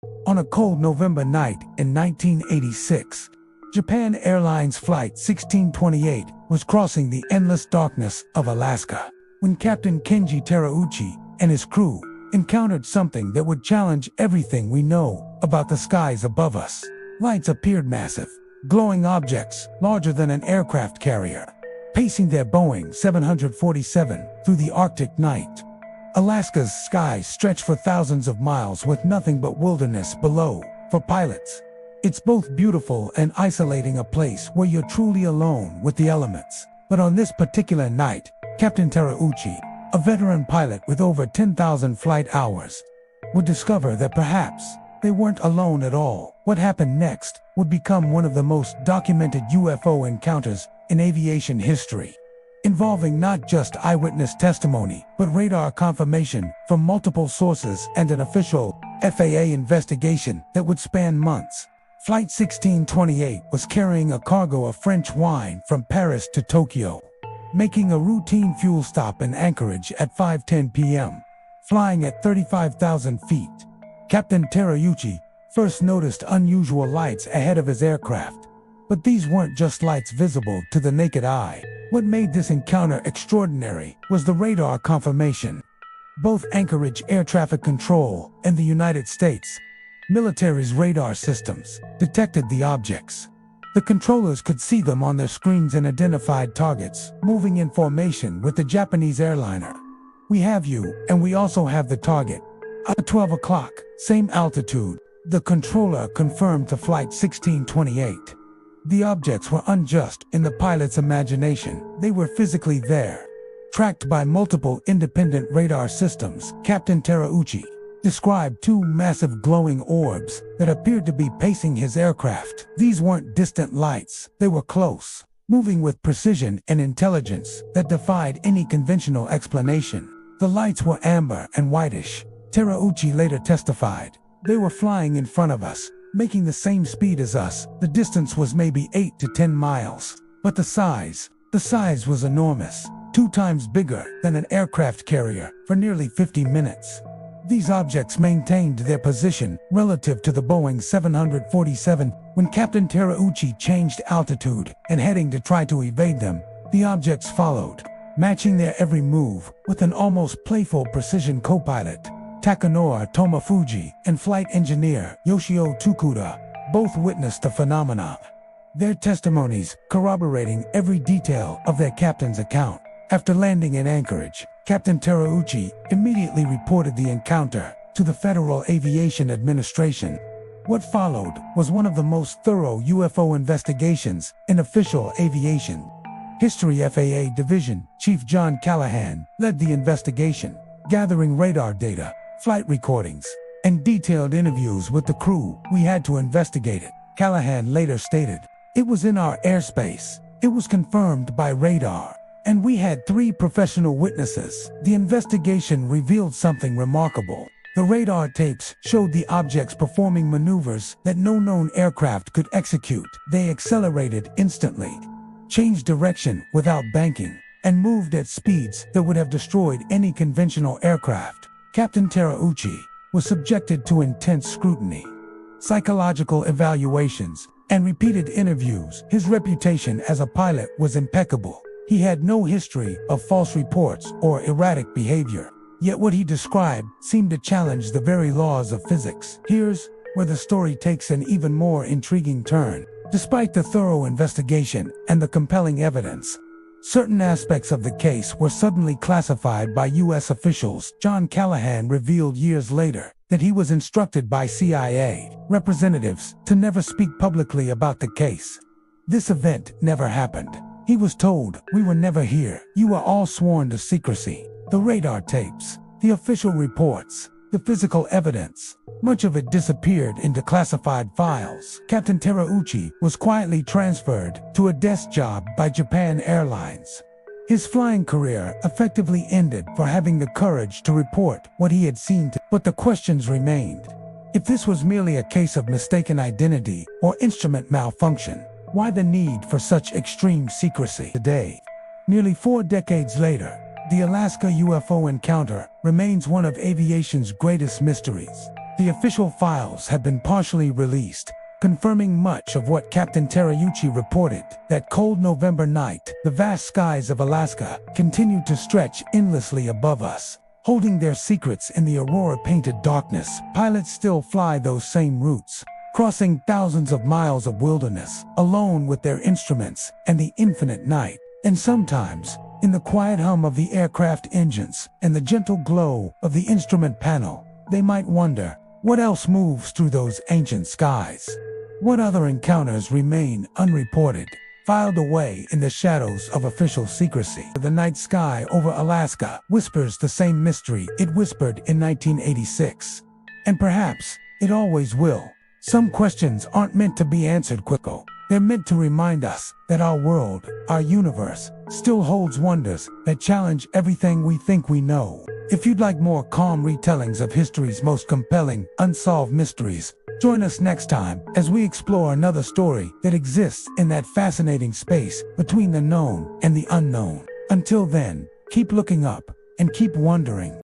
On a cold November night in 1986, Japan Airlines Flight 1628 was crossing the endless darkness of Alaska when Captain Kenji Terauchi and his crew encountered something that would challenge everything we know about the skies above us. Lights appeared massive, glowing objects larger than an aircraft carrier, pacing their Boeing 747 through the Arctic night. Alaska's skies stretch for thousands of miles with nothing but wilderness below. For pilots, it's both beautiful and isolating, a place where you're truly alone with the elements. But on this particular night, Captain Terauchi, a veteran pilot with over 10,000 flight hours, would discover that perhaps they weren't alone at all. What happened next would become one of the most documented UFO encounters in aviation history, involving not just eyewitness testimony, but radar confirmation from multiple sources and an official FAA investigation that would span months. Flight 1628 was carrying a cargo of French wine from Paris to Tokyo, making a routine fuel stop in Anchorage at 5:10 p.m. Flying at 35,000 feet, Captain Terauchi first noticed unusual lights ahead of his aircraft. But these weren't just lights visible to the naked eye. What made this encounter extraordinary was the radar confirmation. Both Anchorage Air Traffic Control and the United States military's radar systems detected the objects. The controllers could see them on their screens and identified targets moving in formation with the Japanese airliner. "We have you, and we also have the target. At 12 o'clock, same altitude," the controller confirmed to Flight 1628. The objects were unjust in the pilot's imagination. They were physically there. Tracked by multiple independent radar systems, Captain Terauchi described two massive glowing orbs that appeared to be pacing his aircraft. These weren't distant lights, they were close, moving with precision and intelligence that defied any conventional explanation. The lights were amber and whitish. Terauchi later testified, "They were flying in front of us, making the same speed as us. The distance was maybe 8 to 10 miles. But the size was enormous, 2 times bigger than an aircraft carrier for nearly 50 minutes. These objects maintained their position relative to the Boeing 747. When Captain Terauchi changed altitude and heading to try to evade them, the objects followed, matching their every move with an almost playful precision. Co-pilot Takanori Tomofuji and flight engineer Yoshio Tsukuda both witnessed the phenomenon, their testimonies corroborating every detail of their captain's account. After landing in Anchorage, Captain Terauchi immediately reported the encounter to the Federal Aviation Administration. What followed was one of the most thorough UFO investigations in official aviation history. FAA Division Chief John Callahan led the investigation, gathering radar data, flight recordings, and detailed interviews with the crew. "We had to investigate it," Callahan later stated. "It was in our airspace. It was confirmed by radar. And we had 3 professional witnesses." The investigation revealed something remarkable. The radar tapes showed the objects performing maneuvers that no known aircraft could execute. They accelerated instantly, changed direction without banking, and moved at speeds that would have destroyed any conventional aircraft. Captain Terauchi was subjected to intense scrutiny, psychological evaluations, and repeated interviews. His reputation as a pilot was impeccable. He had no history of false reports or erratic behavior. Yet what he described seemed to challenge the very laws of physics. Here's where the story takes an even more intriguing turn. Despite the thorough investigation and the compelling evidence, certain aspects of the case were suddenly classified by U.S. officials. John Callahan revealed years later that he was instructed by CIA representatives to never speak publicly about the case. This event never happened. He was told, "We were never here. You are all sworn to secrecy." The radar tapes, the official reports, the physical evidence, much of it disappeared into classified files. Captain Terauchi was quietly transferred to a desk job by Japan Airlines. His flying career effectively ended for having the courage to report what he had seen. But the questions remained. If this was merely a case of mistaken identity or instrument malfunction, why the need for such extreme secrecy? Today, nearly 4 decades later, the Alaska UFO encounter remains one of aviation's greatest mysteries. The official files have been partially released, confirming much of what Captain Terauchi reported. That cold November night, the vast skies of Alaska continued to stretch endlessly above us, holding their secrets in the aurora-painted darkness. Pilots still fly those same routes, crossing thousands of miles of wilderness, alone with their instruments and the infinite night. And sometimes, in the quiet hum of the aircraft engines and the gentle glow of the instrument panel, they might wonder, what else moves through those ancient skies? What other encounters remain unreported, filed away in the shadows of official secrecy? The night sky over Alaska whispers the same mystery it whispered in 1986. And perhaps it always will. Some questions aren't meant to be answered quickly. They're meant to remind us that our world, our universe, still holds wonders that challenge everything we think we know. If you'd like more calm retellings of history's most compelling, unsolved mysteries, join us next time as we explore another story that exists in that fascinating space between the known and the unknown. Until then, keep looking up and keep wondering.